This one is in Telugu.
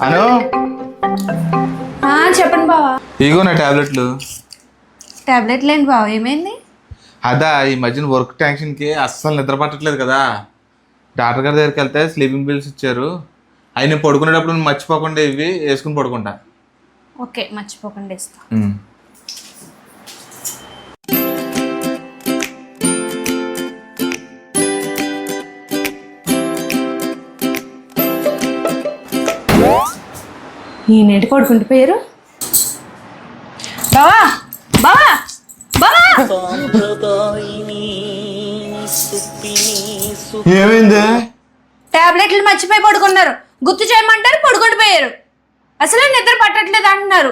అను చెప్పండి బావా. ఇగో నా టాబ్లెట్లు. టాబ్లెట్లు ఏంటి బావ, ఏమైంది? అదా ఈ మధ్యన వర్క్ టెన్షన్కి అస్సలు నిద్ర పట్టట్లేదు కదా. డాక్టర్ గారి దగ్గరికి వెళ్తే స్లీపింగ్ పిల్స్ ఇచ్చారు. అవి నేను పడుకునేటప్పుడు నువ్వు మర్చిపోకుండా ఇవి వేసుకుని పడుకుంటా. ఓకే, మర్చిపోకుండా ఇస్తా. ఈ నేటి కొడుకుంటుపోయారు. బావా బావా బావా, ఏమైంది? టాబ్లెట్లు మర్చిపోయి పడుకున్నారు. గుర్తు చేయమంటారు, పడుకుంటూ పోయారు. అసలే నిద్ర పట్టట్లేదు అంటున్నారు.